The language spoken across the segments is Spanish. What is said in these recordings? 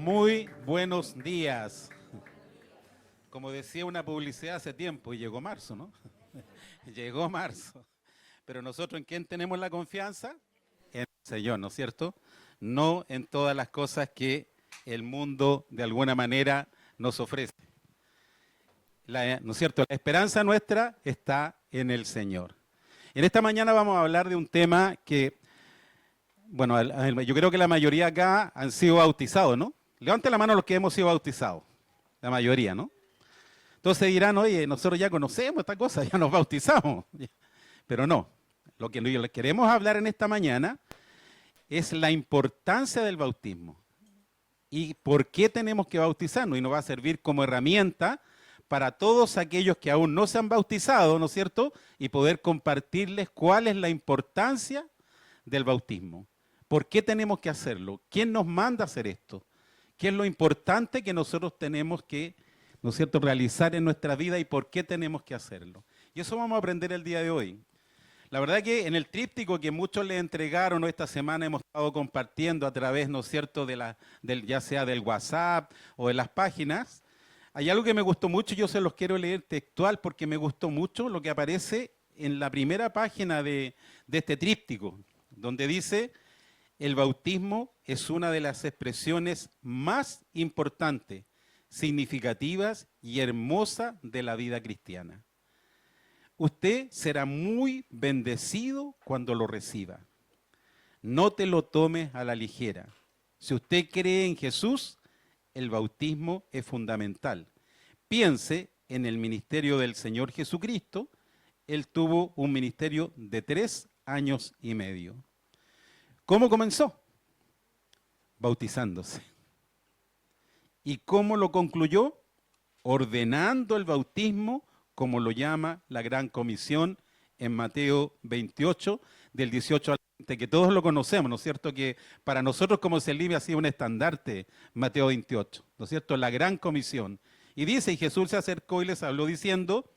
Muy buenos días. Como decía una publicidad hace tiempo, y llegó marzo, ¿no? Llegó marzo. Pero nosotros, ¿en quién tenemos la confianza? En el Señor, ¿no es cierto? No en todas las cosas que el mundo de alguna manera nos ofrece. ¿No es cierto? La esperanza nuestra está en el Señor. En esta mañana vamos a hablar de un tema que, bueno, yo creo que la mayoría acá han sido bautizados, ¿no? Levante la mano los que hemos sido bautizados. La mayoría, ¿no? Entonces dirán, oye, nosotros ya conocemos esta cosa, ya nos bautizamos. Pero no, lo que les queremos hablar en esta mañana es la importancia del bautismo y por qué tenemos que bautizarnos. Y nos va a servir como herramienta para todos aquellos que aún no se han bautizado, ¿no es cierto? Y poder compartirles cuál es la importancia del bautismo. ¿Por qué tenemos que hacerlo? ¿Quién nos manda a hacer esto? ¿Qué es lo importante que nosotros tenemos que, ¿no es cierto?, realizar en nuestra vida y por qué tenemos que hacerlo? Y eso vamos a aprender el día de hoy. La verdad que en el tríptico que muchos le entregaron esta semana hemos estado compartiendo a través, ¿no es cierto?, ya sea del WhatsApp o de las páginas, hay algo que me gustó mucho y yo se los quiero leer textual porque me gustó mucho lo que aparece en la primera página de este tríptico, donde dice: el bautismo es una de las expresiones más importantes, significativas y hermosas de la vida cristiana. Usted será muy bendecido cuando lo reciba. No te lo tomes a la ligera. Si usted cree en Jesús, el bautismo es fundamental. Piense en el ministerio del Señor Jesucristo. Él tuvo un ministerio de 3 años y medio. ¿Cómo comenzó? Bautizándose. ¿Y cómo lo concluyó? Ordenando el bautismo, como lo llama la Gran Comisión en Mateo 28, del 18 al 20, que todos lo conocemos, ¿no es cierto? Que para nosotros como Celibia ha sido un estandarte, Mateo 28, ¿no es cierto? La Gran Comisión. Y dice, y Jesús se acercó y les habló diciendo: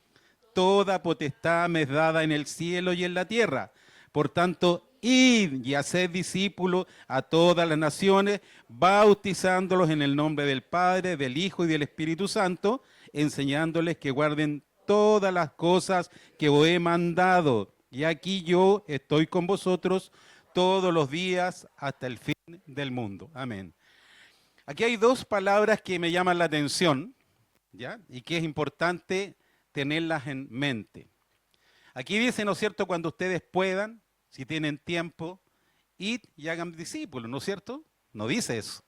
toda potestad me es dada en el cielo y en la tierra. Por tanto, id y haced discípulos a todas las naciones, bautizándolos en el nombre del Padre, del Hijo y del Espíritu Santo, enseñándoles que guarden todas las cosas que os he mandado. Y aquí yo estoy con vosotros todos los días hasta el fin del mundo. Amén. Aquí hay dos palabras que me llaman la atención, ¿ya? Y que es importante tenerlas en mente. Aquí dice, ¿no es cierto?, cuando ustedes puedan, si tienen tiempo, id y hagan discípulos, ¿no es cierto? No dice eso.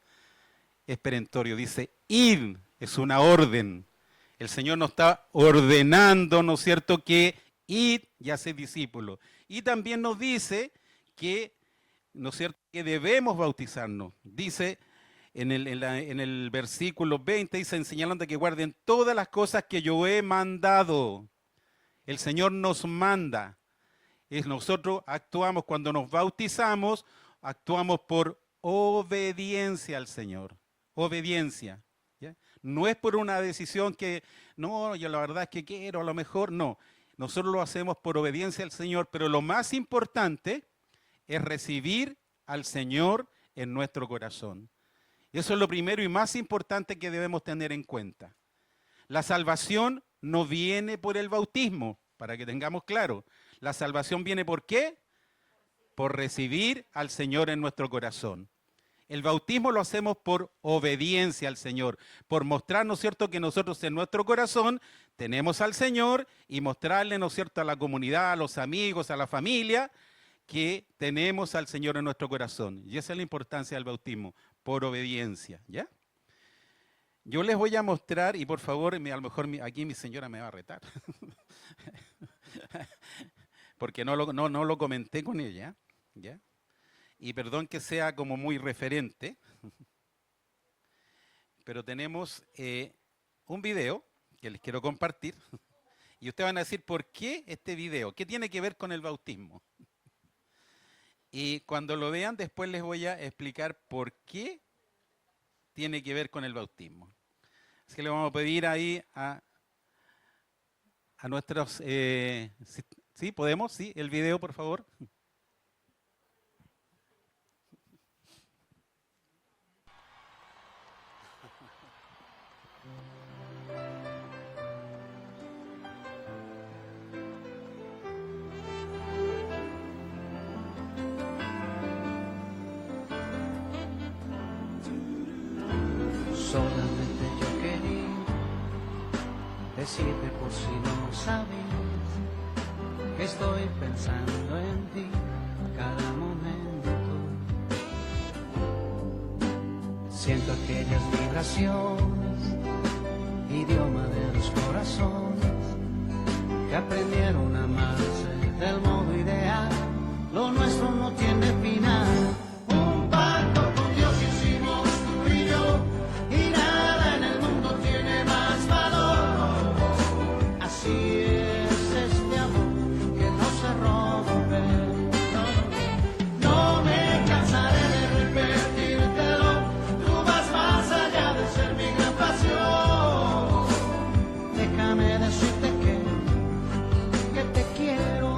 Es perentorio, dice id, es una orden. El Señor nos está ordenando, ¿no es cierto?, que id y haced discípulos. Y también nos dice que, ¿no es cierto?, que debemos bautizarnos. Dice en el versículo 20, dice, señalando que guarden todas las cosas que yo he mandado. El Señor nos manda. Nosotros actuamos cuando nos bautizamos, actuamos por obediencia al Señor. Obediencia. ¿Ya? No es por una decisión que, no, yo la verdad es que quiero, a lo mejor no. Nosotros lo hacemos por obediencia al Señor, pero lo más importante es recibir al Señor en nuestro corazón. Eso es lo primero y más importante que debemos tener en cuenta. La salvación no viene por el bautismo, para que tengamos claro. La salvación viene ¿por qué? Por recibir al Señor en nuestro corazón. El bautismo lo hacemos por obediencia al Señor, por mostrar, ¿no es cierto?, que nosotros en nuestro corazón tenemos al Señor y mostrarle, ¿no es cierto?, a la comunidad, a los amigos, a la familia, que tenemos al Señor en nuestro corazón. Y esa es la importancia del bautismo, por obediencia, ¿ya? Yo les voy a mostrar, y por favor, a lo mejor aquí mi señora me va a retar, porque no lo comenté con ella, ¿ya? Y perdón que sea como muy referente, pero tenemos un video que les quiero compartir, y ustedes van a decir, ¿por qué este video? ¿Qué tiene que ver con el bautismo? Y cuando lo vean, después les voy a explicar por qué tiene que ver con el bautismo. Así que le vamos a pedir ahí a nuestros... ¿sí? ¿Podemos? ¿Sí? El video, por favor. Solamente yo quería decirte por si no sabías que estoy pensando en ti cada momento. Siento aquellas vibraciones, idioma de los corazones que aprendieron a amarse del modo ideal. Lo nuestro no tiene final. Un pacto con Dios hicimos tú y yo, y nada en el mundo tiene más valor. Así es este amor que no se rompe. No, no me cansaré de repetírtelo. Tú vas más allá de ser mi gran pasión. Déjame decirte que te quiero.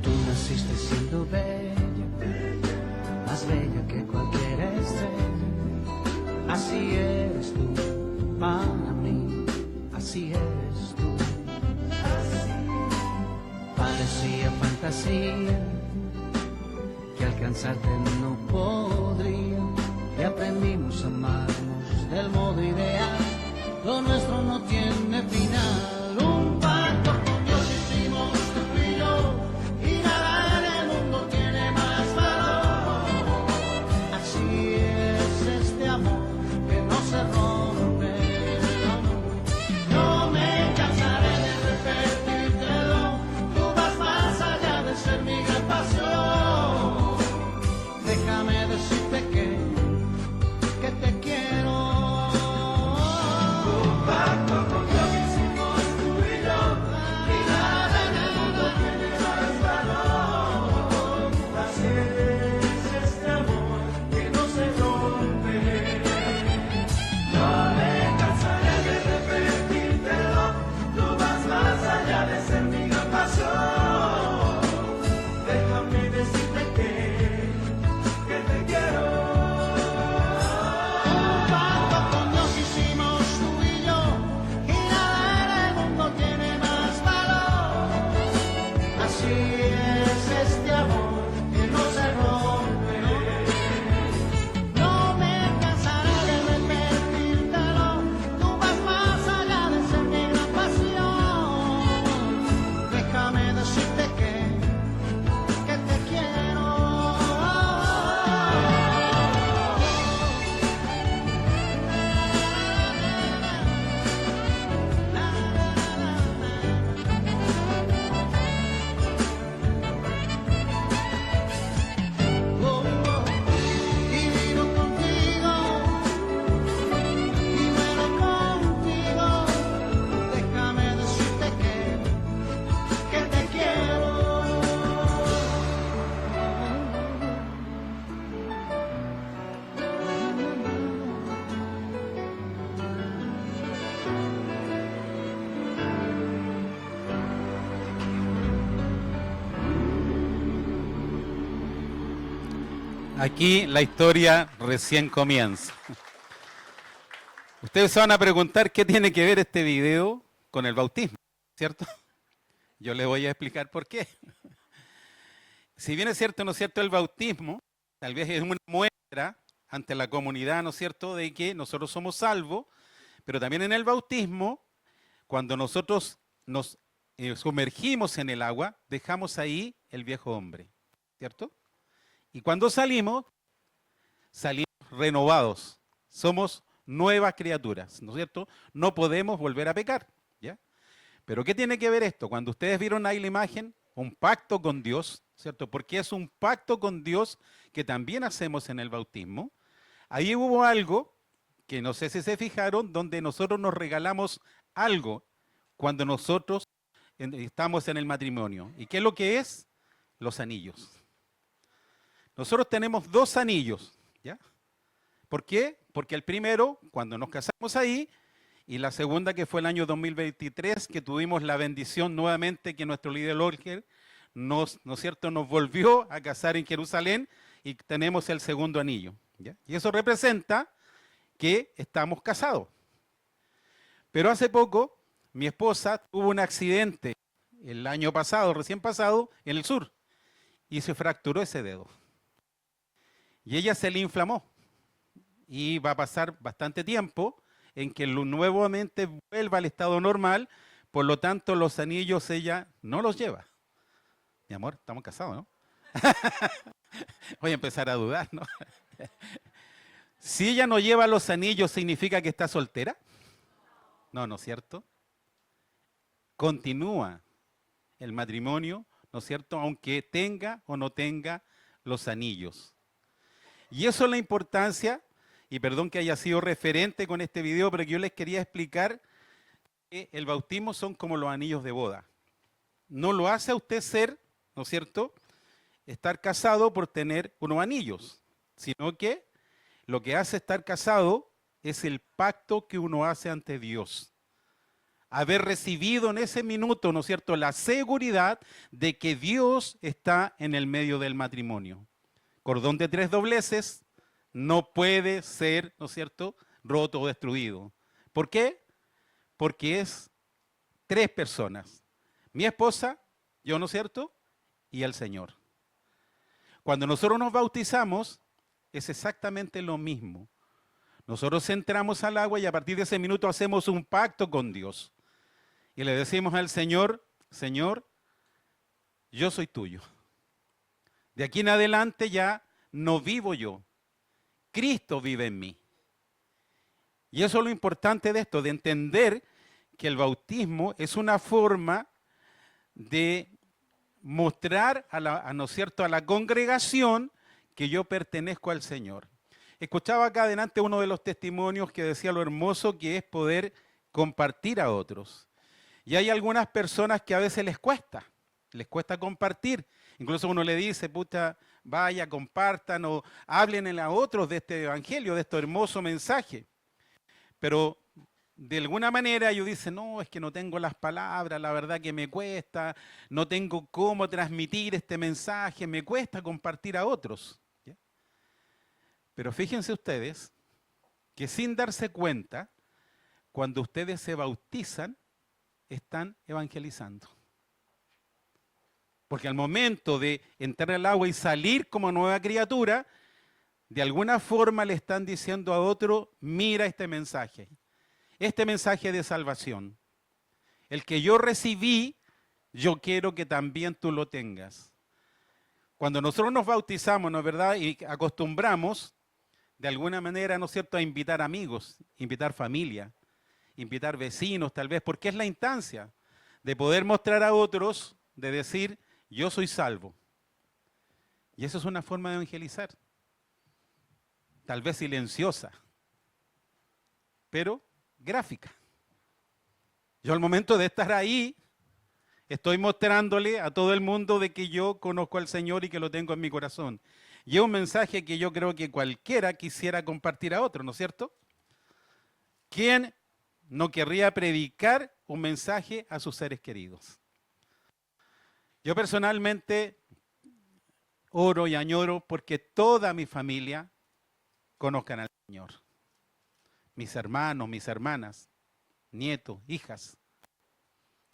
Tú naciste siendo bella, más bella que cualquier estrella. Así eres tú para mí, así eres tú. Parecía fantasía que alcanzarte no podría. Y aprendimos a amarnos del modo ideal. Lo nuestro no tiene final. Un pacto con Dios hicimos tú y yo, y nada en el mundo tiene más valor. Así es este amor que no se rompe. No me cansaré de repetírtelo. Tú vas más allá de ser mi gran pasión. Déjame decirte que te quiero. Un pacto con Dios hicimos tú y yo, y nada en el mundo tiene más valor. Así es este amor que no se rompe. No me cansaré de repetírtelo. Tú vas más allá de ser mi gran pasión. Déjame decirte que te quiero. Un pacto con Dios hicimos tú y yo, y nada en el mundo tiene más valor. Así es este amor que no se rompe. No me cansaré de repetírtelo. Tú vas más allá de ser mi gran pasión. Déjame decirte que te quiero. Y vino contigo, y muero contigo. Déjame decirte que te quiero. Aquí la historia recién comienza. Ustedes se van a preguntar qué tiene que ver este video con el bautismo, ¿cierto? Yo les voy a explicar por qué. Si bien es cierto, ¿no es cierto?, el bautismo tal vez es una muestra ante la comunidad, ¿no es cierto?, de que nosotros somos salvos, pero también en el bautismo, cuando nosotros nos sumergimos en el agua, dejamos ahí el viejo hombre, ¿cierto? Y cuando salimos renovados, somos nuevas criaturas, ¿no es cierto? No podemos volver a pecar, ¿ya? Pero ¿qué tiene que ver esto? Cuando ustedes vieron ahí la imagen, un pacto con Dios, ¿cierto? Porque es un pacto con Dios que también hacemos en el bautismo. Ahí hubo algo que no sé si se fijaron, donde nosotros nos regalamos algo cuando nosotros estamos en el matrimonio. ¿Y qué es lo que es? Los anillos. Nosotros tenemos 2 anillos, ¿ya? ¿Por qué? Porque el primero, cuando nos casamos ahí, y la segunda que fue el año 2023, que tuvimos la bendición nuevamente que nuestro líder Olger ¿no es cierto?, nos volvió a casar en Jerusalén y tenemos el segundo anillo. ¿Ya? Y eso representa que estamos casados. Pero hace poco, mi esposa tuvo un accidente el año pasado, recién pasado, en el sur, y se fracturó ese dedo. Y ella se le inflamó. Y va a pasar bastante tiempo en que nuevamente vuelva al estado normal, por lo tanto los anillos ella no los lleva. Mi amor, estamos casados, ¿no? Voy a empezar a dudar, ¿no? Si ella no lleva los anillos, ¿significa que está soltera? No, ¿no es cierto? Continúa el matrimonio, ¿no es cierto?, aunque tenga o no tenga los anillos. Y eso es la importancia, y perdón que haya sido referente con este video, pero que yo les quería explicar que el bautismo son como los anillos de boda. No lo hace a usted ser, ¿no es cierto?, estar casado por tener unos anillos, sino que lo que hace estar casado es el pacto que uno hace ante Dios. Haber recibido en ese minuto, ¿no es cierto?, la seguridad de que Dios está en el medio del matrimonio. Cordón de 3 dobleces no puede ser, ¿no es cierto?, roto o destruido. ¿Por qué? Porque es 3 personas. Mi esposa, yo, ¿no es cierto?, y el Señor. Cuando nosotros nos bautizamos, es exactamente lo mismo. Nosotros entramos al agua y a partir de ese minuto hacemos un pacto con Dios. Y le decimos al Señor, Señor, yo soy tuyo. De aquí en adelante ya no vivo yo. Cristo vive en mí. Y eso es lo importante de esto, de entender que el bautismo es una forma de mostrar ¿no es cierto?, a la congregación que yo pertenezco al Señor. Escuchaba acá adelante uno de los testimonios que decía lo hermoso que es poder compartir a otros. Y hay algunas personas que a veces les cuesta compartir. Incluso uno le dice, puta, vaya, compartan o hablen a otros de este evangelio, de este hermoso mensaje. Pero de alguna manera ellos dicen, no, es que no tengo las palabras, la verdad que me cuesta, no tengo cómo transmitir este mensaje, me cuesta compartir a otros. ¿Ya? Pero fíjense ustedes que sin darse cuenta, cuando ustedes se bautizan, están evangelizando. Porque al momento de entrar al agua y salir como nueva criatura, de alguna forma le están diciendo a otro, mira este mensaje de salvación. El que yo recibí, yo quiero que también tú lo tengas. Cuando nosotros nos bautizamos, ¿no es verdad?, y acostumbramos, de alguna manera, ¿no es cierto?, a invitar amigos, invitar familia, invitar vecinos tal vez, porque es la instancia de poder mostrar a otros, de decir, yo soy salvo. Y eso es una forma de evangelizar. Tal vez silenciosa, pero gráfica. Yo al momento de estar ahí, estoy mostrándole a todo el mundo de que yo conozco al Señor y que lo tengo en mi corazón. Y es un mensaje que yo creo que cualquiera quisiera compartir a otro, ¿no es cierto? ¿Quién no querría predicar un mensaje a sus seres queridos? Yo personalmente oro y añoro porque toda mi familia conozcan al Señor. Mis hermanos, mis hermanas, nietos, hijas,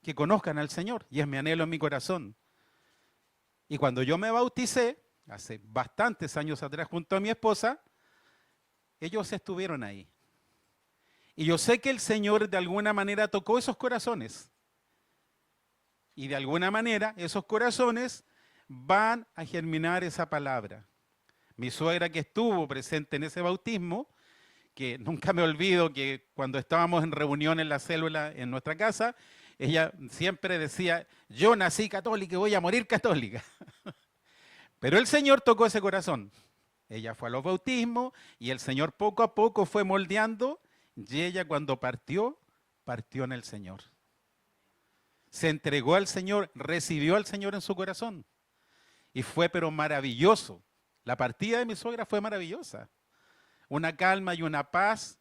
que conozcan al Señor. Y es mi anhelo en mi corazón. Y cuando yo me bauticé, hace bastantes años atrás, junto a mi esposa, ellos estuvieron ahí. Y yo sé que el Señor de alguna manera tocó esos corazones. Y de alguna manera esos corazones van a germinar esa palabra. Mi suegra que estuvo presente en ese bautismo, que nunca me olvido que cuando estábamos en reunión en la célula en nuestra casa, ella siempre decía, yo nací católica y voy a morir católica. Pero el Señor tocó ese corazón. Ella fue a los bautismos y el Señor poco a poco fue moldeando y ella cuando partió, partió en el Señor. Se entregó al Señor, recibió al Señor en su corazón. Y fue pero maravilloso. La partida de mi suegra fue maravillosa. una calma y una paz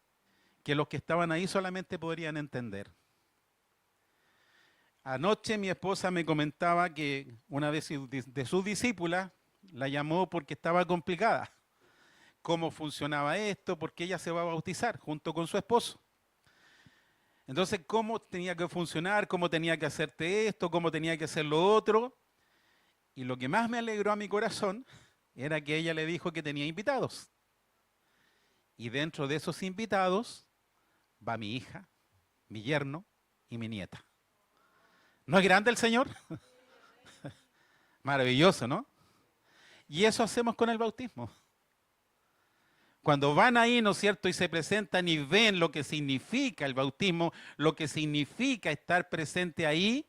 que los que estaban ahí solamente podrían entender. Anoche mi esposa me comentaba que una de sus discípulas la llamó porque estaba complicada. Cómo funcionaba esto, porque ella se va a bautizar junto con su esposo. Entonces, cómo tenía que funcionar, cómo tenía que hacerte esto, cómo tenía que hacer lo otro. Y lo que más me alegró a mi corazón era que ella le dijo que tenía invitados. Y dentro de esos invitados va mi hija, mi yerno y mi nieta. ¿No es grande el Señor? Maravilloso, ¿no? Y eso hacemos con el bautismo. Cuando van ahí, ¿no es cierto?, y se presentan y ven lo que significa el bautismo, lo que significa estar presente ahí,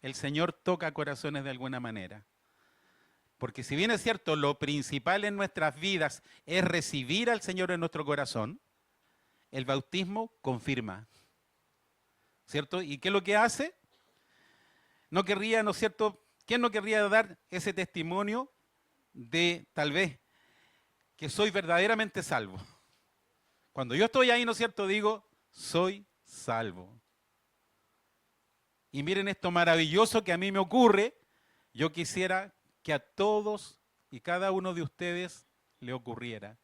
el Señor toca corazones de alguna manera. Porque si bien es cierto, lo principal en nuestras vidas es recibir al Señor en nuestro corazón, el bautismo confirma, ¿cierto? ¿Y qué es lo que hace? No querría, ¿no es cierto?, ¿quién no querría dar ese testimonio de tal vez que soy verdaderamente salvo? Cuando yo estoy ahí, ¿no es cierto?, digo, soy salvo. Y miren esto maravilloso que a mí me ocurre. Yo quisiera que a todos y cada uno de ustedes le ocurriera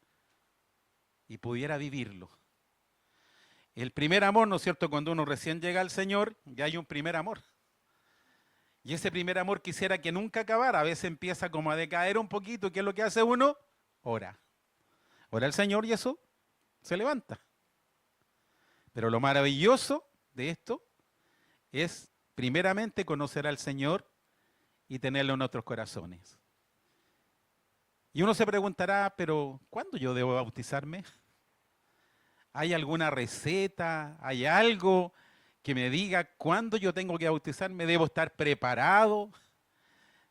y pudiera vivirlo. El primer amor, ¿no es cierto?, cuando uno recién llega al Señor, ya hay un primer amor. Y ese primer amor quisiera que nunca acabara. A veces empieza como a decaer un poquito. ¿Qué es lo que hace uno? Ora. Ora al Señor y eso se levanta. Pero lo maravilloso de esto es primeramente conocer al Señor y tenerlo en nuestros corazones. Y uno se preguntará, pero ¿cuándo yo debo bautizarme? ¿Hay alguna receta? ¿Hay algo que me diga cuándo yo tengo que bautizarme? ¿Debo estar preparado?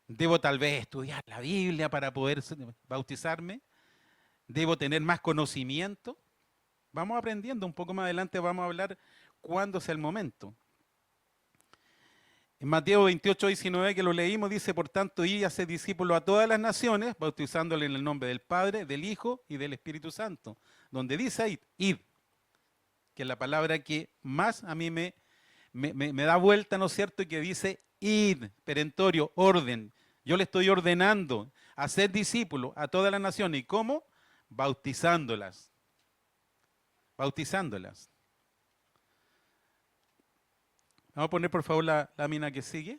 ¿Debo tal vez estudiar la Biblia para poder bautizarme? ¿Debo tener más conocimiento? Vamos aprendiendo, un poco más adelante vamos a hablar cuándo es el momento. En Mateo 28, 19, que lo leímos, dice, por tanto, id y haced discípulos a todas las naciones, bautizándole en el nombre del Padre, del Hijo y del Espíritu Santo. Donde dice id, que es la palabra que más a mí me da vuelta, ¿no es cierto? Y que dice id, perentorio, orden. Yo le estoy ordenando a ser discípulos a todas las naciones. ¿Y cómo? Bautizándolas. Bautizándolas. Vamos a poner por favor la lámina que sigue.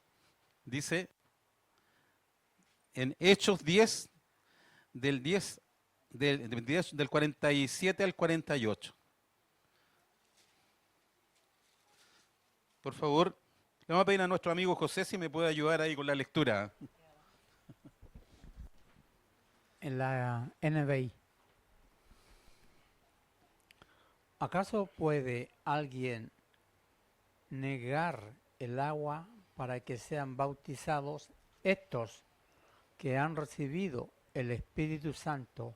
Dice en Hechos 10, del 47 al 48. Por favor, le vamos a pedir a nuestro amigo José si me puede ayudar ahí con la lectura. En la NBI. ¿Acaso puede alguien negar el agua para que sean bautizados estos que han recibido el Espíritu Santo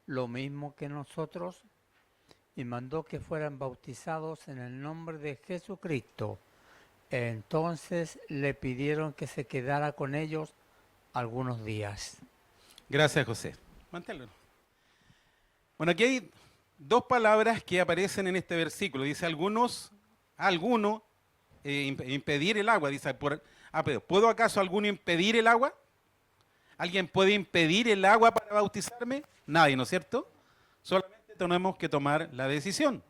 lo mismo que nosotros? Y mandó que fueran bautizados en el nombre de Jesucristo. Entonces le pidieron que se quedara con ellos algunos días. Gracias, José. Manténlo. Bueno, aquí hay dos palabras que aparecen en este versículo. Dice impedir el agua. Dice, ¿puedo acaso alguno impedir el agua? ¿Alguien puede impedir el agua para bautizarme? Nadie, ¿no es cierto? Solamente tenemos que tomar la decisión.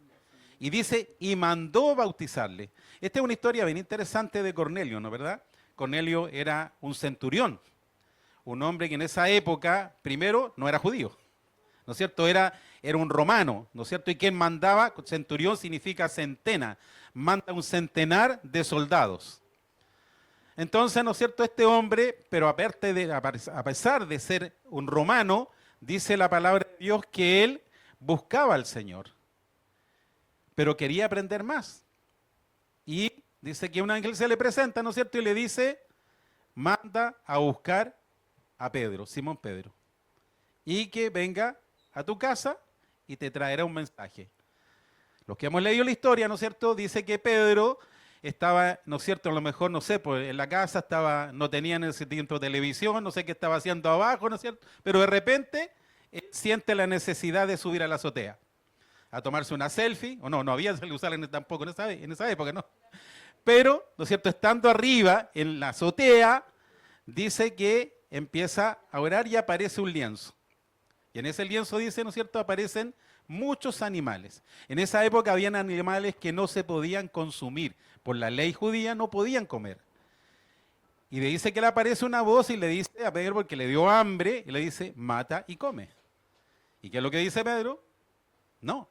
Y dice, y mandó bautizarle. Esta es una historia bien interesante de Cornelio, ¿no es verdad? Cornelio era un centurión, un hombre que en esa época, primero, no era judío, ¿no es cierto? Era un romano, ¿no es cierto? Y quien mandaba, centurión significa centena, manda un centenar de soldados. Entonces, ¿no es cierto? Este hombre, pero a pesar de ser un romano, dice la palabra de Dios que él buscaba al Señor, pero quería aprender más. Y dice que un ángel se le presenta, ¿no es cierto? Y le dice, manda a buscar a Pedro, Simón Pedro, y que venga a tu casa y te traerá un mensaje. Los que hemos leído la historia, ¿no es cierto? Dice que Pedro estaba, ¿no es cierto? A lo mejor, no sé, pues en la casa no tenían en ese tiempo televisión, no sé qué estaba haciendo abajo, ¿no es cierto? Pero de repente él siente la necesidad de subir a la azotea, a tomarse una selfie, o no, no había celular tampoco en esa época, ¿no? Pero, ¿no es cierto?, estando arriba en la azotea, dice que empieza a orar y aparece un lienzo. Y en ese lienzo dice, ¿no es cierto?, aparecen muchos animales. En esa época habían animales que no se podían consumir. Por la ley judía no podían comer. Y le dice que le aparece una voz y le dice a Pedro, porque le dio hambre, y le dice, mata y come. ¿Y qué es lo que dice Pedro? No.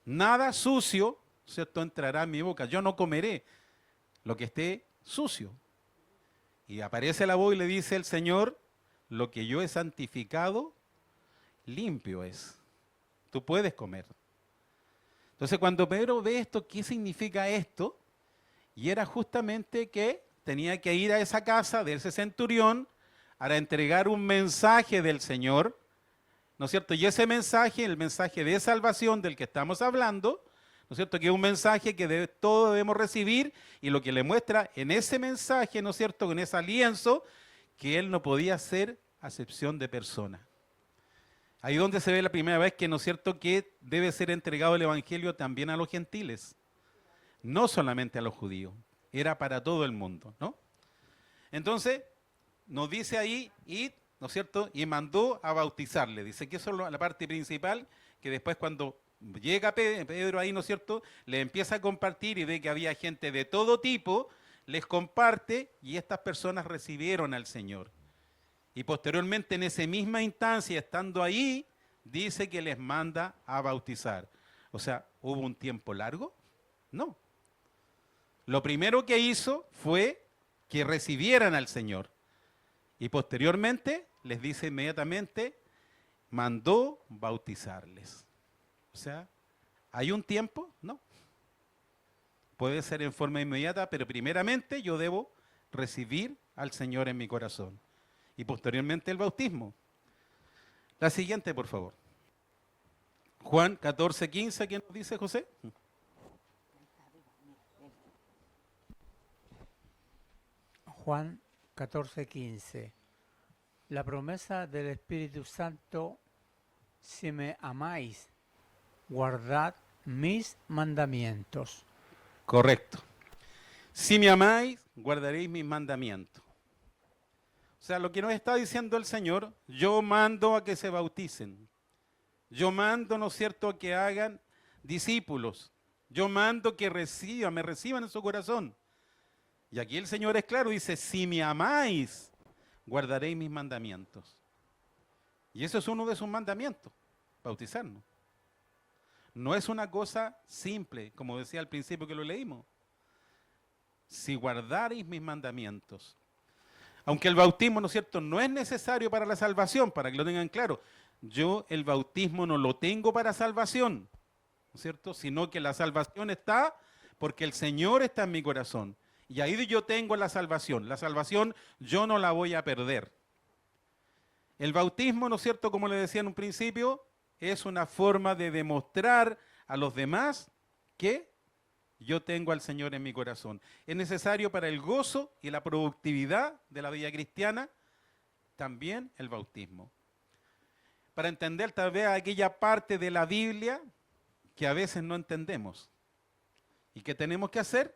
Nada sucio, ¿cierto?, entrará en mi boca. Yo no comeré lo que esté sucio. Y aparece la voz y le dice el Señor, lo que yo he santificado, limpio es. Tú puedes comer. Entonces cuando Pedro ve esto, ¿qué significa esto? Y era justamente que tenía que ir a esa casa de ese centurión para entregar un mensaje del Señor, ¿no es cierto? Y ese mensaje, el mensaje de salvación del que estamos hablando, ¿no es cierto?, que es un mensaje que todos debemos recibir, y lo que le muestra en ese mensaje, ¿no es cierto?, con ese lienzo, que él no podía hacer acepción de persona. Ahí donde se ve la primera vez que, ¿no es cierto?, que debe ser entregado el evangelio también a los gentiles, no solamente a los judíos, era para todo el mundo, ¿no? Entonces, nos dice ahí, y, ¿no es cierto?, y mandó a bautizarle. Dice que eso es la parte principal, que después cuando llega Pedro ahí, ¿no es cierto?, le empieza a compartir y ve que había gente de todo tipo, les comparte y estas personas recibieron al Señor. Y posteriormente en esa misma instancia, estando ahí, dice que les manda a bautizar. O sea, ¿hubo un tiempo largo? No. Lo primero que hizo fue que recibieran al Señor. Y posteriormente, les dice inmediatamente, mandó bautizarles. O sea, ¿hay un tiempo? No. Puede ser en forma inmediata, pero primeramente yo debo recibir al Señor en mi corazón. Y posteriormente el bautismo. La siguiente, por favor. Juan 14:15, ¿qué nos dice José? Juan 14:15. La promesa del Espíritu Santo, si me amáis, guardad mis mandamientos. Correcto. Si me amáis, guardaréis mis mandamientos. O sea, lo que nos está diciendo el Señor, yo mando a que se bauticen. Yo mando, ¿no es cierto?, a que hagan discípulos. Yo mando que me reciban en su corazón. Y aquí el Señor es claro, dice, si me amáis, guardaréis mis mandamientos. Y eso es uno de sus mandamientos, bautizarnos. No es una cosa simple, como decía al principio que lo leímos. Si guardaréis mis mandamientos. Aunque el bautismo, ¿no es cierto?, no es necesario para la salvación, para que lo tengan claro. Yo el bautismo no lo tengo para salvación, ¿no es cierto?, sino que la salvación está porque el Señor está en mi corazón. Y ahí yo tengo la salvación. La salvación yo no la voy a perder. El bautismo, ¿no es cierto?, como le decía en un principio, es una forma de demostrar a los demás que yo tengo al Señor en mi corazón. Es necesario para el gozo y la productividad de la vida cristiana también el bautismo. Para entender tal vez aquella parte de la Biblia que a veces no entendemos. ¿Y qué tenemos que hacer?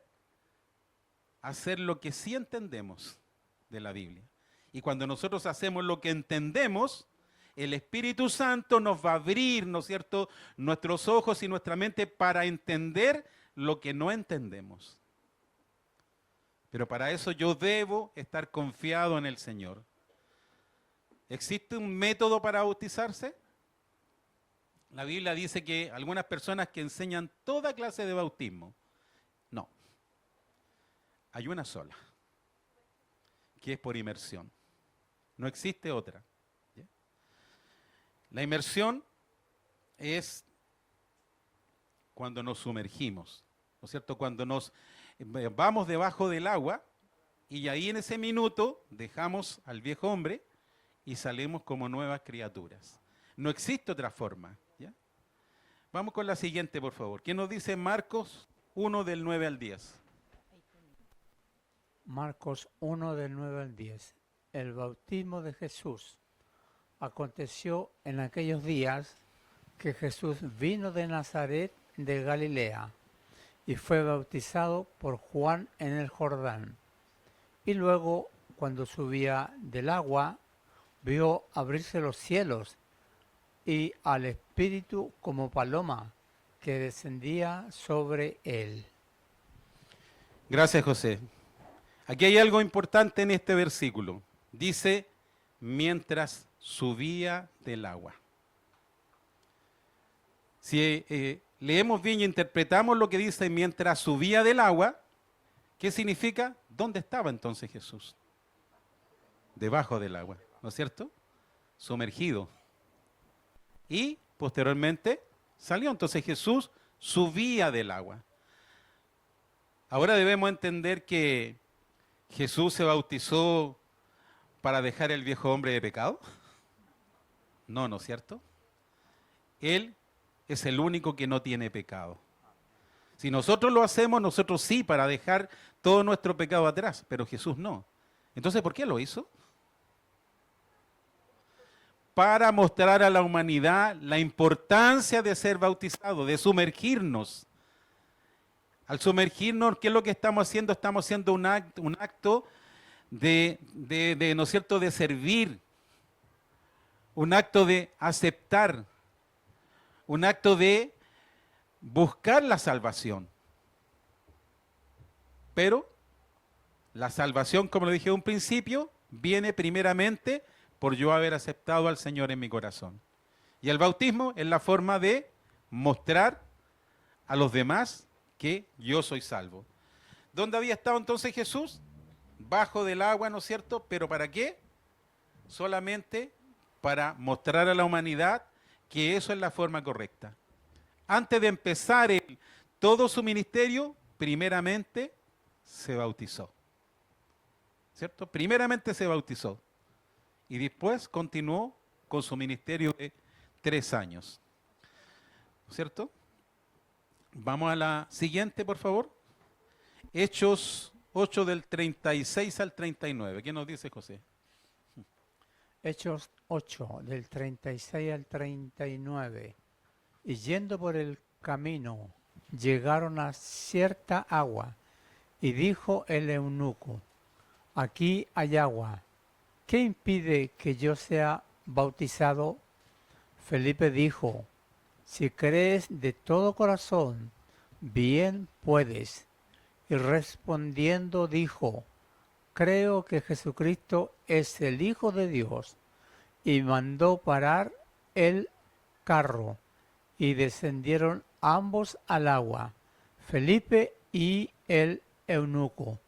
Hacer lo que sí entendemos de la Biblia. Y cuando nosotros hacemos lo que entendemos, el Espíritu Santo nos va a abrir, ¿no es cierto?, nuestros ojos y nuestra mente para entender lo que no entendemos. Pero para eso yo debo estar confiado en el Señor. ¿Existe un método para bautizarse? La Biblia dice que algunas personas que enseñan toda clase de bautismo. No. Hay una sola, que es por inmersión. No existe otra. ¿Ya? La inmersión es cuando nos sumergimos, ¿no es cierto? Cuando nos vamos debajo del agua y ahí en ese minuto dejamos al viejo hombre y salimos como nuevas criaturas. No existe otra forma. ¿Ya? Vamos con la siguiente, por favor. ¿Qué nos dice Marcos 1 del 9 al 10? Marcos 1 del 9 al 10. El bautismo de Jesús. Aconteció en aquellos días que Jesús vino de Nazaret de Galilea y fue bautizado por Juan en el Jordán. Y luego, cuando subía del agua, vio abrirse los cielos y al Espíritu como paloma que descendía sobre él. Gracias, José. Aquí hay algo importante en este versículo. Dice, mientras subía del agua. Si leemos bien y interpretamos lo que dice mientras subía del agua, ¿qué significa? ¿Dónde estaba entonces Jesús? Debajo del agua, ¿no es cierto? Sumergido. Y posteriormente salió. Entonces Jesús subía del agua. Ahora debemos entender que Jesús se bautizó para dejar el viejo hombre de pecado. No, ¿no es cierto? Él es el único que no tiene pecado. Si nosotros lo hacemos, nosotros sí, para dejar todo nuestro pecado atrás, pero Jesús no. Entonces, ¿por qué lo hizo? Para mostrar a la humanidad la importancia de ser bautizado, de sumergirnos. Al sumergirnos, ¿qué es lo que estamos haciendo? Estamos haciendo un acto de ¿no es cierto?, de servir, un acto de aceptar, un acto de buscar la salvación. Pero la salvación, como lo dije en un principio, viene primeramente por yo haber aceptado al Señor en mi corazón. Y el bautismo es la forma de mostrar a los demás que yo soy salvo. ¿Dónde había estado entonces Jesús? Bajo del agua, ¿no es cierto? ¿Pero para qué? Solamente para mostrar a la humanidad que eso es la forma correcta. Antes de empezar todo su ministerio, primeramente se bautizó. ¿Cierto? Primeramente se bautizó. Y después continuó con su ministerio de 3 años. ¿Cierto? Vamos a la siguiente, por favor. Hechos 8 del 36 al 39. ¿Qué nos dice José? Hechos 8, del 36 al 39. Y yendo por el camino, llegaron a cierta agua, y dijo el eunuco, aquí hay agua, ¿qué impide que yo sea bautizado? Felipe dijo, si crees de todo corazón, bien puedes. Y respondiendo dijo, creo que Jesucristo es el Hijo de Dios. Y mandó parar el carro, y descendieron ambos al agua, Felipe y el eunuco,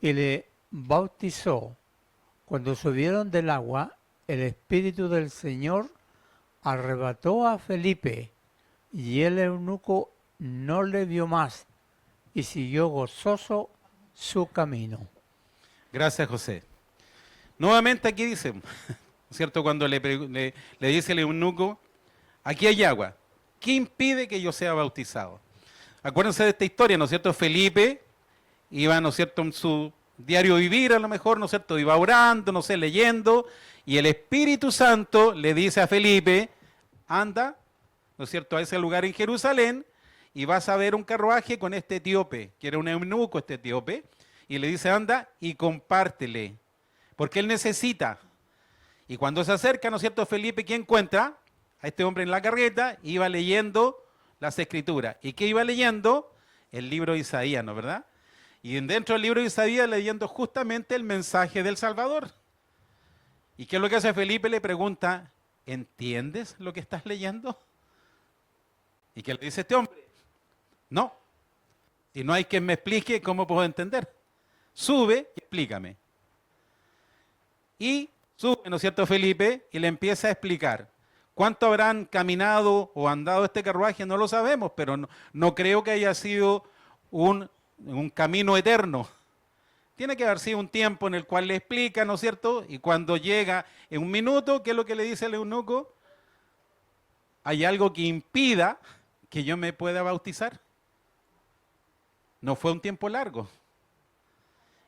y le bautizó. Cuando subieron del agua, el Espíritu del Señor arrebató a Felipe, y el eunuco no le vio más, y siguió gozoso su camino. Gracias, José. Nuevamente aquí dice, ¿cierto? Cuando le dice el eunuco, aquí hay agua, ¿qué impide que yo sea bautizado? Acuérdense de esta historia, ¿no es cierto? Felipe iba, ¿no es cierto?, en su diario vivir a lo mejor, ¿no es cierto?, iba orando, no sé, leyendo, y el Espíritu Santo le dice a Felipe, anda, ¿no es cierto?, a ese lugar en Jerusalén, y vas a ver un carruaje con este etíope, que era un eunuco este etíope, y le dice, anda y compártele, porque él necesita. Y cuando se acerca, ¿no es cierto?, Felipe, ¿qué encuentra? A este hombre en la carreta, iba leyendo las Escrituras. ¿Y qué iba leyendo? El libro de Isaías, ¿no es verdad? Y dentro del libro de Isaías leyendo justamente el mensaje del Salvador. ¿Y qué es lo que hace Felipe? Le pregunta, ¿entiendes lo que estás leyendo? ¿Y qué le dice este hombre? No. Y no hay quien me explique cómo puedo entender. Sube y explícame. Y sube, ¿no es cierto?, Felipe, y le empieza a explicar. ¿Cuánto habrán caminado o andado este carruaje? No lo sabemos, pero no creo que haya sido un camino eterno. Tiene que haber sido un tiempo en el cual le explica, ¿no es cierto? Y cuando llega en un minuto, ¿qué es lo que le dice el eunuco? ¿Hay algo que impida que yo me pueda bautizar? No fue un tiempo largo.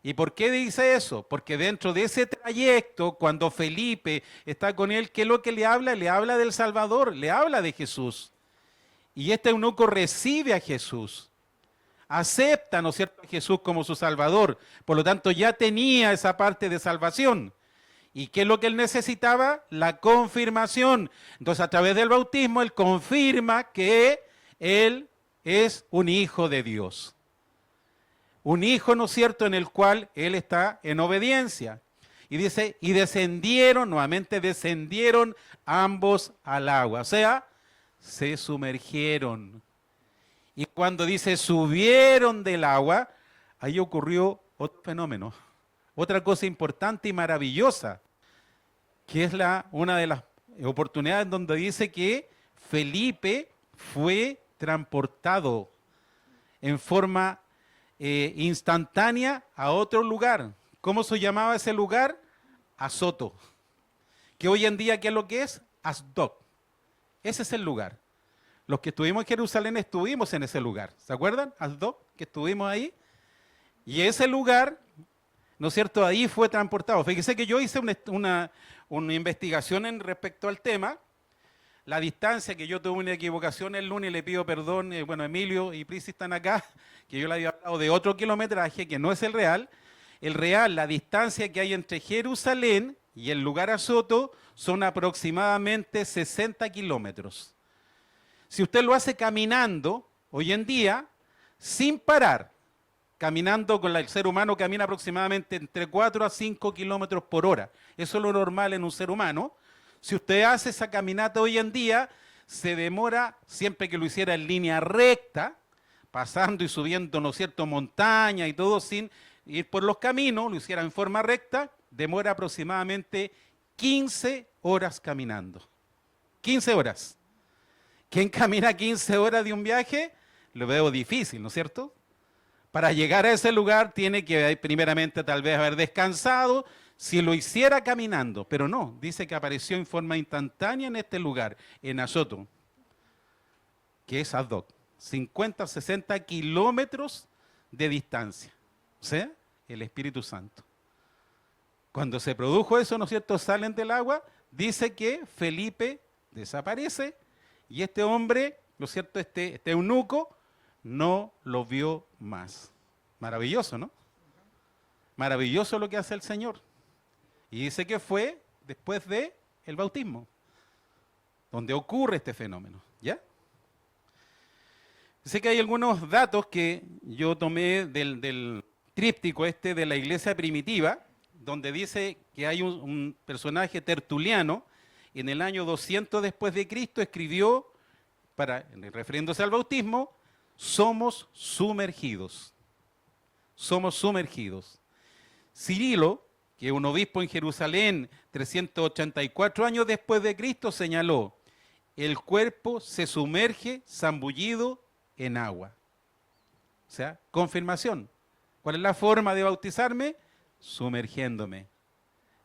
¿Y por qué dice eso? Porque dentro de ese trayecto, cuando Felipe está con él, ¿qué es lo que le habla? Le habla del Salvador, le habla de Jesús. Y este eunuco recibe a Jesús, acepta, ¿no es cierto?, a Jesús como su Salvador. Por lo tanto, ya tenía esa parte de salvación. ¿Y qué es lo que él necesitaba? La confirmación. Entonces, a través del bautismo, él confirma que él es un hijo de Dios. Un hijo, ¿no es cierto?, en el cual él está en obediencia. Y dice, y descendieron, nuevamente descendieron ambos al agua. O sea, se sumergieron. Y cuando dice subieron del agua, ahí ocurrió otro fenómeno. Otra cosa importante y maravillosa, que es una de las oportunidades donde dice que Felipe fue transportado en forma instantánea a otro lugar. ¿Cómo se llamaba ese lugar? Azoto. Que hoy en día, ¿qué es lo que es? Asdod. Ese es el lugar. Los que estuvimos en Jerusalén estuvimos en ese lugar. ¿Se acuerdan? Asdod, que estuvimos ahí. Y ese lugar, ¿no es cierto?, ahí fue transportado. Fíjese que yo hice una investigación en respecto al tema. La distancia, que yo tuve una equivocación el lunes, le pido perdón, bueno, Emilio y Prisi están acá, que yo le había hablado de otro kilometraje, que no es el real. El real, la distancia que hay entre Jerusalén y el lugar Azoto, son aproximadamente 60 kilómetros. Si usted lo hace caminando, hoy en día, sin parar, caminando el ser humano camina aproximadamente entre 4 a 5 kilómetros por hora. Eso es lo normal en un ser humano. Si usted hace esa caminata hoy en día, se demora, siempre que lo hiciera en línea recta, pasando y subiendo, ¿no es cierto?, montaña y todo sin ir por los caminos, lo hiciera en forma recta, demora aproximadamente 15 horas caminando. 15 horas. ¿Quién camina 15 horas de un viaje? Lo veo difícil, ¿no es cierto? Para llegar a ese lugar tiene que primeramente tal vez haber descansado, si lo hiciera caminando, pero no, dice que apareció en forma instantánea en este lugar, en Azoto, que es Asdod, 50, 60 kilómetros de distancia, o sea, el Espíritu Santo. Cuando se produjo eso, ¿no es cierto?, salen del agua, dice que Felipe desaparece y este hombre, ¿no es cierto?, este eunuco, no lo vio más. Maravilloso, ¿no? Maravilloso lo que hace el Señor. Y dice que fue después de el bautismo, donde ocurre este fenómeno, ¿ya? Sé que hay algunos datos que yo tomé del tríptico de la iglesia primitiva, donde dice que hay un personaje tertuliano, en el año 200 después de Cristo escribió, refiriéndose al bautismo, somos sumergidos. Somos sumergidos. Cirilo, que es un obispo en Jerusalén 384 años después de Cristo, señaló, el cuerpo se sumerge zambullido en agua. O sea, confirmación. ¿Cuál es la forma de bautizarme? Sumergiéndome.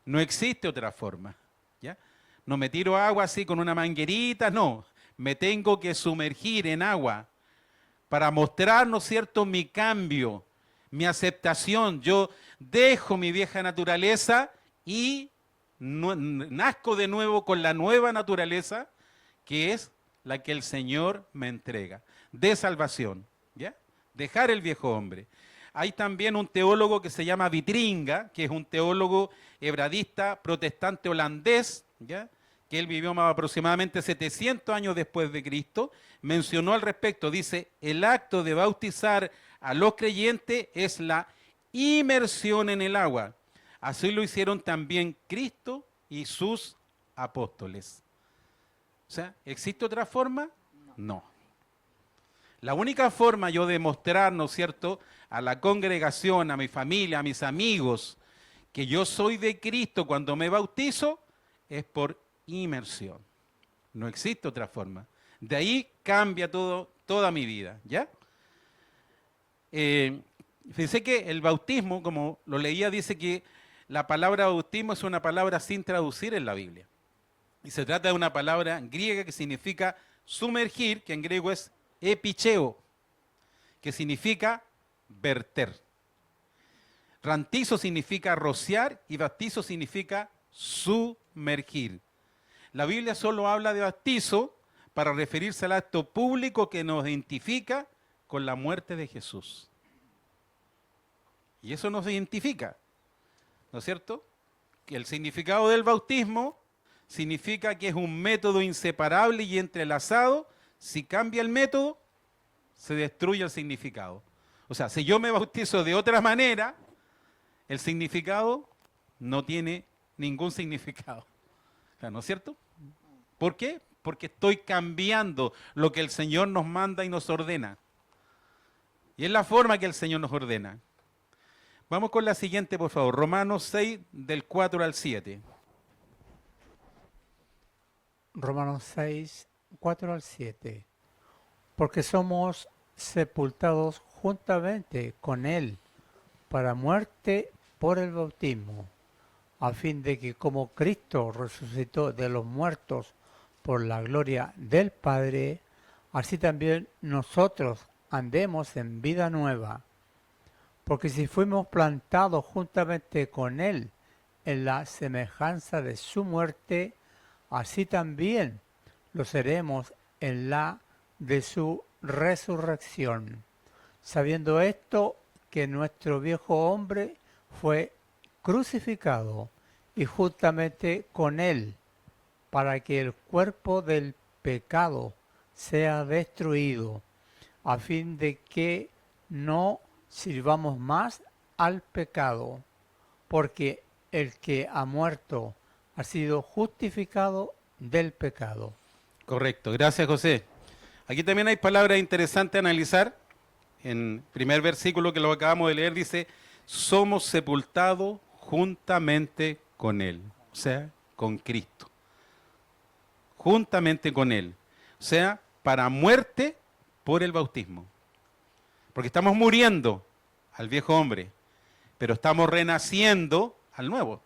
No existe otra forma. ¿Ya? No me tiro agua así con una manguerita, no. Me tengo que sumergir en agua para mostrar, ¿no es cierto?, mi cambio, mi aceptación. Yo dejo mi vieja naturaleza y nazco de nuevo con la nueva naturaleza, que es la que el Señor me entrega, de salvación, ¿ya? Dejar el viejo hombre. Hay también un teólogo que se llama Vitringa, que es un teólogo hebradista protestante holandés, ¿ya?, que él vivió más aproximadamente 700 años después de Cristo, mencionó al respecto, dice, el acto de bautizar a los creyentes es la inmersión en el agua. Así lo hicieron también Cristo y sus apóstoles. O sea, ¿existe otra forma? No. La única forma yo de mostrar, ¿no es cierto?, a la congregación, a mi familia, a mis amigos, que yo soy de Cristo cuando me bautizo, es por inmersión. No existe otra forma. De ahí cambia toda mi vida, ¿ya? Fíjense que el bautismo, como lo leía, dice que la palabra bautismo es una palabra sin traducir en la Biblia. Y se trata de una palabra griega que significa sumergir, que en griego es epicheo, que significa verter. Rantizo significa rociar y bautizo significa sumergir. La Biblia solo habla de bautizo para referirse al acto público que nos identifica con la muerte de Jesús. Y eso nos identifica, ¿no es cierto? Que el significado del bautismo significa que es un método inseparable y entrelazado. Si cambia el método, se destruye el significado. O sea, si yo me bautizo de otra manera, el significado no tiene ningún significado. ¿No es cierto? ¿Por qué? Porque estoy cambiando lo que el Señor nos manda y nos ordena. Y es la forma que el Señor nos ordena. Vamos con la siguiente, por favor. Romanos 6, del 4 al 7. Romanos 6, 4 al 7. Porque somos sepultados juntamente con Él para muerte por el bautismo, a fin de que como Cristo resucitó de los muertos por la gloria del Padre, así también nosotros andemos en vida nueva. Porque si fuimos plantados juntamente con Él en la semejanza de su muerte, así también lo seremos en la de su resurrección. Sabiendo esto, que nuestro viejo hombre fue crucificado y juntamente con Él, para que el cuerpo del pecado sea destruido, a fin de que no sirvamos más al pecado, porque el que ha muerto ha sido justificado del pecado. Correcto, gracias José. Aquí también hay palabras interesantes a analizar. En el primer versículo que lo acabamos de leer dice, somos sepultados juntamente con Él, o sea, con Cristo. Juntamente con Él, o sea, para muerte por el bautismo. Porque estamos muriendo al viejo hombre, pero estamos renaciendo al nuevo,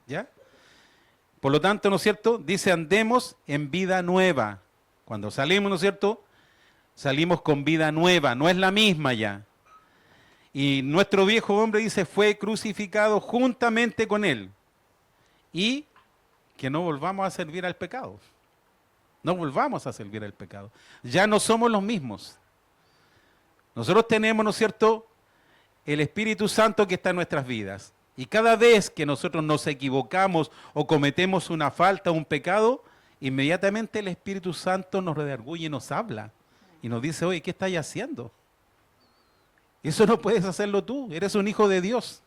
¿ya? Por lo tanto, ¿no es cierto? Dice, andemos en vida nueva. Cuando salimos, ¿no es cierto? Salimos con vida nueva, no es la misma ya. Y nuestro viejo hombre, dice, fue crucificado juntamente con Él. Y que no volvamos a servir al pecado. No volvamos a servir al pecado. Ya no somos los mismos. Nosotros tenemos, ¿no es cierto?, el Espíritu Santo que está en nuestras vidas. Y cada vez que nosotros nos equivocamos o cometemos una falta, un pecado, inmediatamente el Espíritu Santo nos redarguye y nos habla. Y nos dice, oye, ¿qué estáis haciendo? Eso no puedes hacerlo tú, eres un hijo de Dios.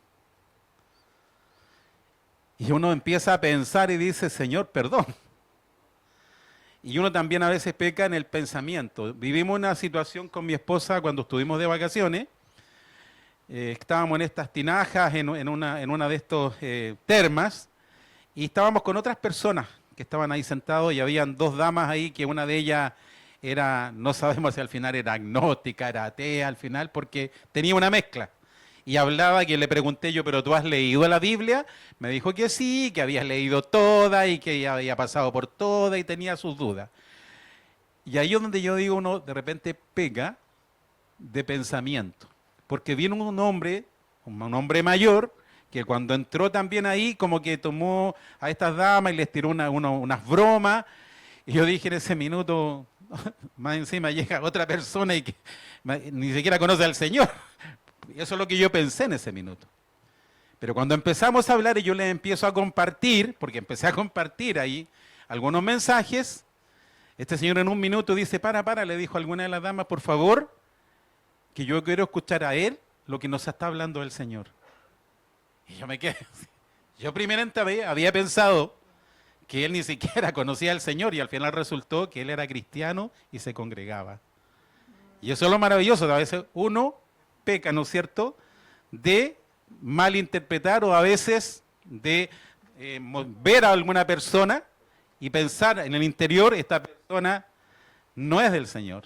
Y uno empieza a pensar y dice, Señor, perdón. Y uno también a veces peca en el pensamiento. Vivimos una situación con mi esposa cuando estuvimos de vacaciones. Estábamos en estas tinajas, en una de estos termas, y estábamos con otras personas que estaban ahí sentados y habían dos damas ahí, que una de ellas era, no sabemos si al final era agnóstica, era atea al final, porque tenía una mezcla. Y hablaba, que le pregunté yo, ¿pero tú has leído la Biblia? Me dijo que sí, que había leído toda y que ya había pasado por toda y tenía sus dudas. Y ahí es donde yo digo, uno de repente peca de pensamiento. Porque vino un hombre mayor, que cuando entró también ahí, como que tomó a estas damas y les tiró unas bromas. Y yo dije en ese minuto, más encima llega otra persona y que ni siquiera conoce al Señor. Eso es lo que yo pensé en ese minuto. Pero cuando empezamos a hablar y yo les empiezo a compartir, porque empecé a compartir ahí algunos mensajes, este señor en un minuto dice, para, le dijo a alguna de las damas, por favor, que yo quiero escuchar a él lo que nos está hablando el Señor. Y yo me quedé. Yo primeramente había pensado que él ni siquiera conocía al Señor y al final resultó que él era cristiano y se congregaba. Y eso es lo maravilloso, a veces uno peca, ¿no es cierto?, de malinterpretar o a veces de ver a alguna persona y pensar en el interior, esta persona no es del Señor.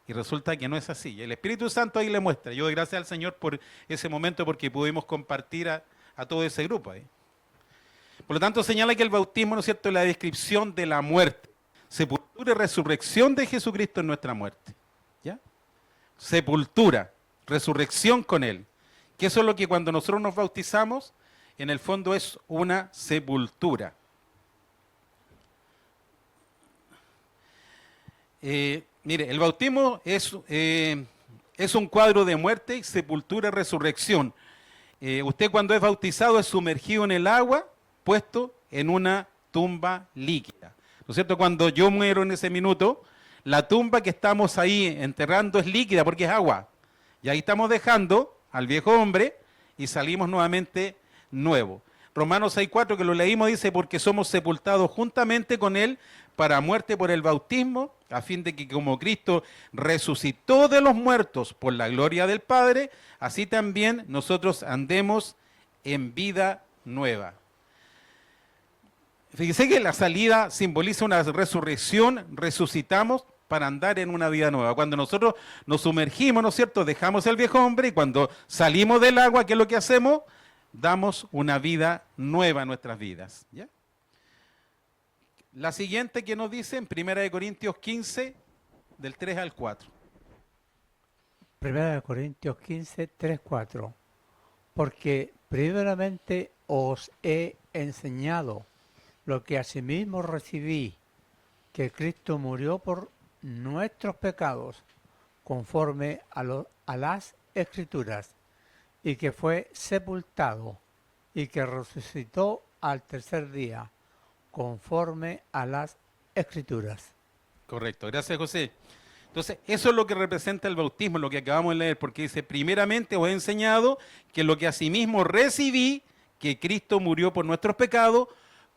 Y resulta que no es así. Y el Espíritu Santo ahí le muestra. Yo doy gracias al Señor por ese momento porque pudimos compartir a todo ese grupo ahí. Por lo tanto, señala que el bautismo, ¿no es cierto?, es la descripción de la muerte, sepultura y resurrección de Jesucristo en nuestra muerte. ¿Ya? Sepultura, resurrección con Él. Que eso es lo que cuando nosotros nos bautizamos, en el fondo es una sepultura. Mire, el bautismo es un cuadro de muerte, sepultura, resurrección. Usted cuando es bautizado es sumergido en el agua, puesto en una tumba líquida. ¿No es cierto? Cuando yo muero en ese minuto, la tumba que estamos ahí enterrando es líquida porque es agua. Y ahí estamos dejando al viejo hombre y salimos nuevamente nuevos. Romanos 6:4 que lo leímos dice, porque somos sepultados juntamente con él para muerte por el bautismo, a fin de que como Cristo resucitó de los muertos por la gloria del Padre, así también nosotros andemos en vida nueva. Fíjese que la salida simboliza una resurrección, resucitamos para andar en una vida nueva. Cuando nosotros nos sumergimos, ¿no es cierto?, dejamos el viejo hombre y cuando salimos del agua, ¿qué es lo que hacemos? Damos una vida nueva a nuestras vidas. ¿Ya? La siguiente que nos dice en 1 Corintios 15, del 3 al 4. 1 Corintios 15, 3, 4. Porque primeramente os he enseñado lo que asimismo recibí, que Cristo murió por nuestros pecados, conforme a las Escrituras, y que fue sepultado, y que resucitó al tercer día, conforme a las Escrituras. Correcto, gracias José. Entonces, eso es lo que representa el bautismo, lo que acabamos de leer, porque dice, primeramente os he enseñado que lo que asimismo recibí, que Cristo murió por nuestros pecados,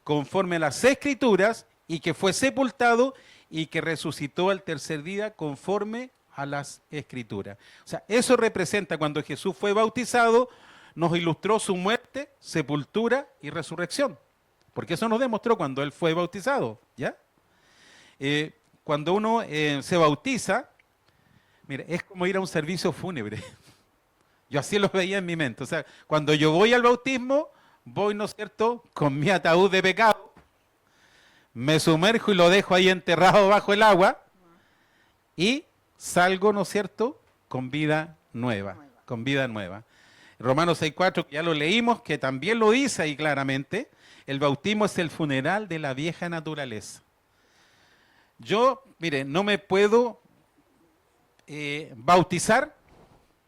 conforme a las Escrituras, y que fue sepultado, y que resucitó al tercer día, conforme a las Escrituras. O sea, eso representa cuando Jesús fue bautizado, nos ilustró su muerte, sepultura y resurrección. Porque eso nos demostró cuando Él fue bautizado, ¿ya? Cuando uno se bautiza, mire, es como ir a un servicio fúnebre. Yo así lo veía en mi mente. O sea, cuando yo voy al bautismo, voy, ¿no es cierto?, con mi ataúd de pecado, me sumerjo y lo dejo ahí enterrado bajo el agua y salgo, ¿no es cierto?, con vida nueva, con vida nueva. Romanos 6:4, que ya lo leímos, que también lo dice ahí claramente, el bautismo es el funeral de la vieja naturaleza. Yo, mire, no me puedo bautizar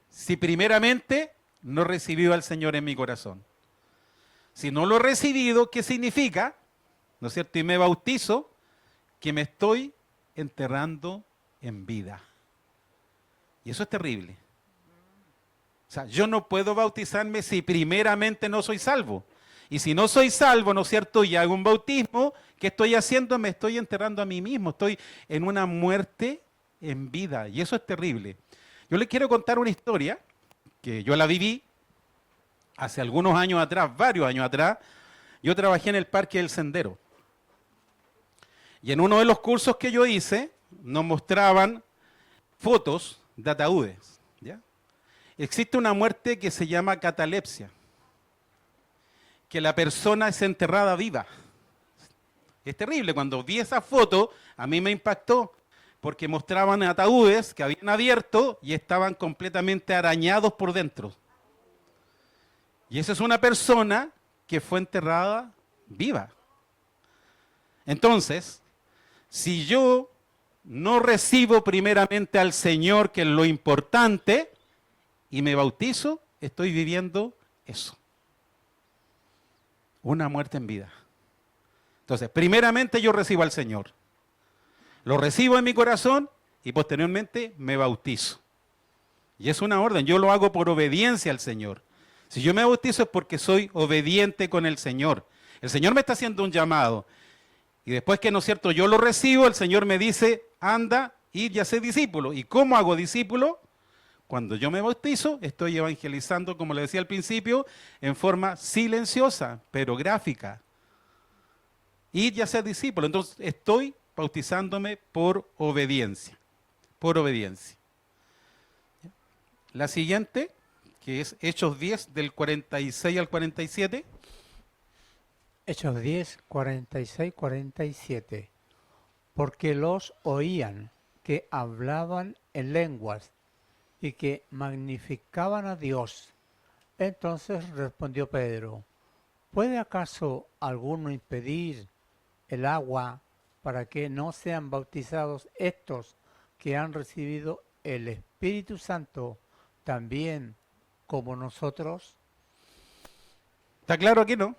si primeramente no he recibido al Señor en mi corazón. Si no lo he recibido, ¿qué significa? ¿No es cierto? Y me bautizo, que me estoy enterrando en vida. Y eso es terrible. O sea, yo no puedo bautizarme si primeramente no soy salvo. Y si no soy salvo, ¿no es cierto?, y hago un bautismo, ¿qué estoy haciendo? Me estoy enterrando a mí mismo. Estoy en una muerte en vida. Y eso es terrible. Yo les quiero contar una historia que yo la viví hace algunos años atrás, varios años atrás. Yo trabajé en el Parque del Sendero. Y en uno de los cursos que yo hice, nos mostraban fotos de ataúdes. ¿Ya? Existe una muerte que se llama catalepsia, que la persona es enterrada viva. Es terrible, cuando vi esa foto, a mí me impactó, porque mostraban ataúdes que habían abierto y estaban completamente arañados por dentro. Y esa es una persona que fue enterrada viva. Entonces, si yo no recibo primeramente al Señor, que es lo importante, y me bautizo, estoy viviendo eso. Una muerte en vida. Entonces, primeramente yo recibo al Señor. Lo recibo en mi corazón y posteriormente me bautizo. Y es una orden, yo lo hago por obediencia al Señor. Si yo me bautizo es porque soy obediente con el Señor. El Señor me está haciendo un llamado. Y después que, ¿no es cierto?, yo lo recibo, el Señor me dice, anda, ir y hacer discípulo. ¿Y cómo hago discípulo? Cuando yo me bautizo, estoy evangelizando, como le decía al principio, en forma silenciosa, pero gráfica. Ir y hacer discípulo. Entonces, estoy bautizándome por obediencia. Por obediencia. La siguiente, que es Hechos 10, del 46 al 47. Hechos 10, 46, 47. Porque los oían que hablaban en lenguas y que magnificaban a Dios, Entonces respondió Pedro, ¿puede acaso alguno impedir el agua para que no sean bautizados estos que han recibido el Espíritu Santo también como nosotros? ¿Está claro aquí, no?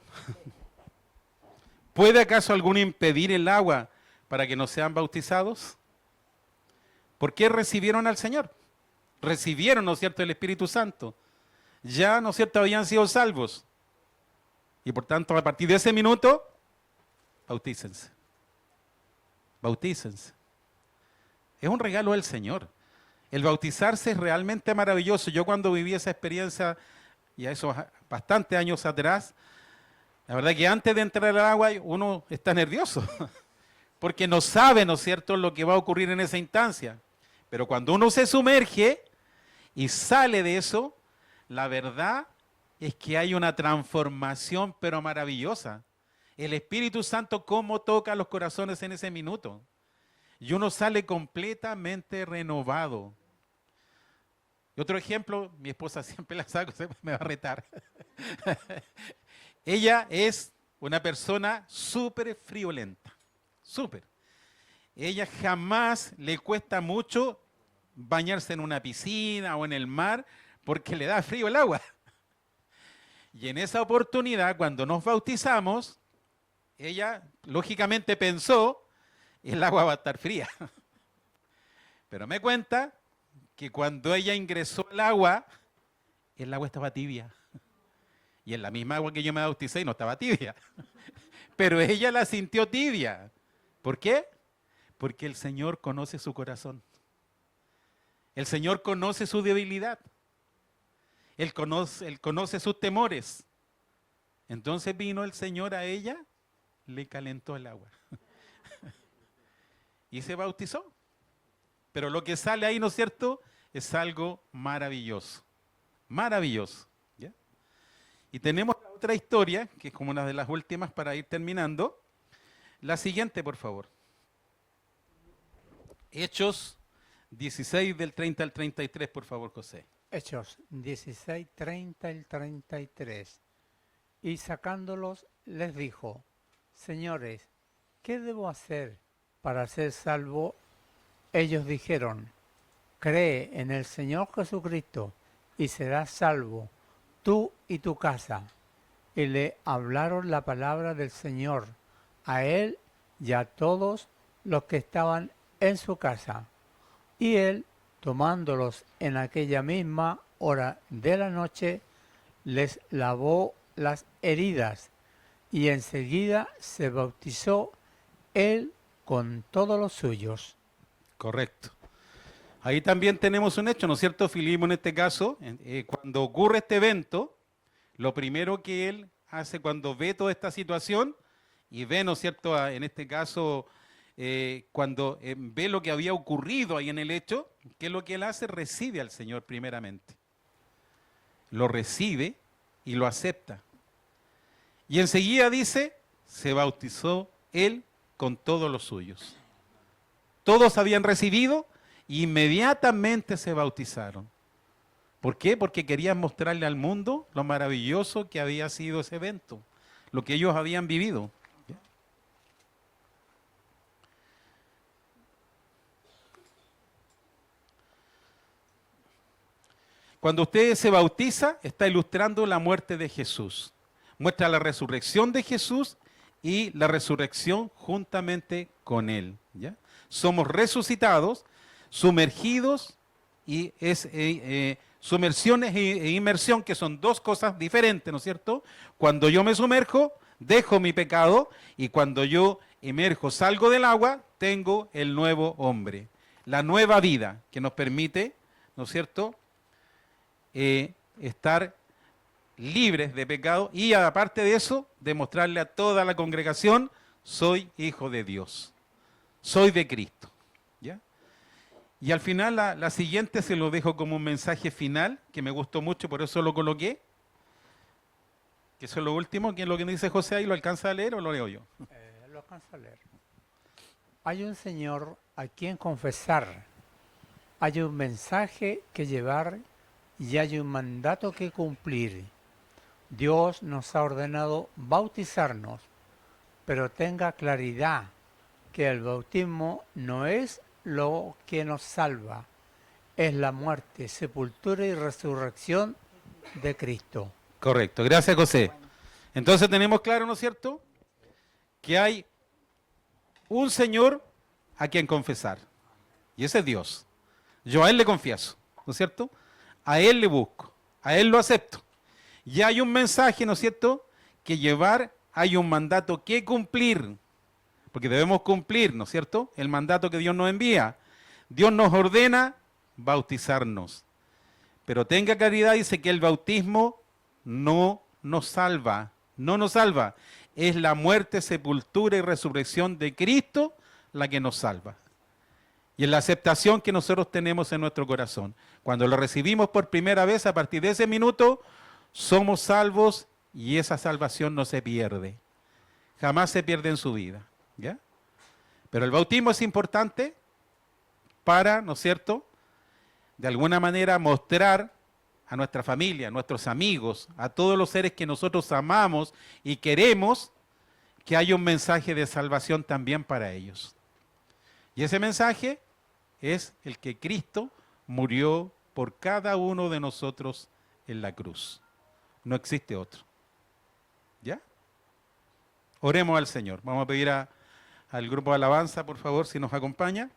¿Puede acaso alguno impedir el agua para que no sean bautizados? ¿Por qué recibieron al Señor? Recibieron, ¿no es cierto?, el Espíritu Santo. Ya, ¿no es cierto?, habían sido salvos. Y por tanto, a partir de ese minuto, bautícense. Bautícense. Es un regalo del Señor. El bautizarse es realmente maravilloso. Yo cuando viví esa experiencia, ya eso bastantes años atrás, la verdad que antes de entrar al agua uno está nervioso, porque no sabe, ¿no es cierto?, lo que va a ocurrir en esa instancia. Pero cuando uno se sumerge y sale de eso, la verdad es que hay una transformación, pero maravillosa. El Espíritu Santo cómo toca los corazones en ese minuto. Y uno sale completamente renovado. Y otro ejemplo, mi esposa siempre la saco, me va a retar. Ella es una persona súper friolenta, súper. Ella jamás le cuesta mucho bañarse en una piscina o en el mar porque le da frío el agua. Y en esa oportunidad, cuando nos bautizamos, ella lógicamente pensó, el agua va a estar fría. Pero me cuenta que cuando ella ingresó al agua, el agua estaba tibia. Y en la misma agua que yo me bauticé y no estaba tibia. Pero ella la sintió tibia. ¿Por qué? Porque el Señor conoce su corazón. El Señor conoce su debilidad. Él conoce sus temores. Entonces vino el Señor a ella, le calentó el agua. Y se bautizó. Pero lo que sale ahí, ¿no es cierto?, es algo maravilloso. Maravilloso. ¿Ya? Y tenemos otra historia, que es como una de las últimas para ir terminando. La siguiente, por favor. Hechos 16 del 30 al 33, por favor, José. Hechos 16, 30 y 33. Y sacándolos les dijo, señores, ¿qué debo hacer para ser salvo? Ellos dijeron, cree en el Señor Jesucristo y serás salvo, tú y tu casa. Y le hablaron la palabra del Señor a él y a todos los que estaban en su casa. Y él, tomándolos en aquella misma hora de la noche, les lavó las heridas y enseguida se bautizó él con todos los suyos. Correcto. Ahí también tenemos un hecho, ¿no es cierto, Filimo, en este caso? Cuando ocurre este evento, lo primero que él hace cuando ve toda esta situación y ve, ¿no es cierto?, en este caso, cuando ve lo que había ocurrido ahí en el hecho, ¿qué es lo que él hace? Recibe al Señor primeramente. Lo recibe y lo acepta. Y enseguida dice, se bautizó él con todos los suyos. Todos habían recibido e inmediatamente se bautizaron. ¿Por qué? Porque querían mostrarle al mundo lo maravilloso que había sido ese evento, lo que ellos habían vivido. Cuando usted se bautiza, está ilustrando la muerte de Jesús. Muestra la resurrección de Jesús y la resurrección juntamente con Él. ¿Ya? Somos resucitados, sumergidos, y es sumersiones e inmersión, que son dos cosas diferentes, ¿no es cierto? Cuando yo me sumerjo, dejo mi pecado, y cuando yo emerjo, salgo del agua, tengo el nuevo hombre, la nueva vida que nos permite, ¿no es cierto?, estar libres de pecado y aparte de eso, demostrarle a toda la congregación, soy hijo de Dios, soy de Cristo. ¿Ya? Y al final la siguiente se lo dejo como un mensaje final, que me gustó mucho, por eso lo coloqué, que eso es lo último, que es lo que dice José ahí, ¿lo alcanza a leer o lo leo yo? Lo alcanza a leer. Hay un Señor a quien confesar, hay un mensaje que llevar y hay un mandato que cumplir. Dios nos ha ordenado bautizarnos, pero tenga claridad que el bautismo no es lo que nos salva, es la muerte, sepultura y resurrección de Cristo. Correcto, gracias José. Entonces tenemos claro, ¿no es cierto?, que hay un Señor a quien confesar, y ese es Dios. Yo a Él le confieso, ¿no es cierto?, a Él le busco, a Él lo acepto. Y hay un mensaje, ¿no es cierto?, que llevar, hay un mandato que cumplir, porque debemos cumplir, ¿no es cierto?, el mandato que Dios nos envía. Dios nos ordena bautizarnos, pero tenga claridad, dice que el bautismo no nos salva, no nos salva. Es la muerte, sepultura y resurrección de Cristo la que nos salva. Y es la aceptación que nosotros tenemos en nuestro corazón. Cuando lo recibimos por primera vez, a partir de ese minuto, somos salvos y esa salvación no se pierde. Jamás se pierde en su vida. ¿Ya? Pero el bautismo es importante para, ¿no es cierto?, de alguna manera mostrar a nuestra familia, a nuestros amigos, a todos los seres que nosotros amamos y queremos, que haya un mensaje de salvación también para ellos. Y ese mensaje es el que Cristo murió por cada uno de nosotros en la cruz. No existe otro. ¿Ya? Oremos al Señor. Vamos a pedir al grupo de alabanza, por favor, si nos acompaña.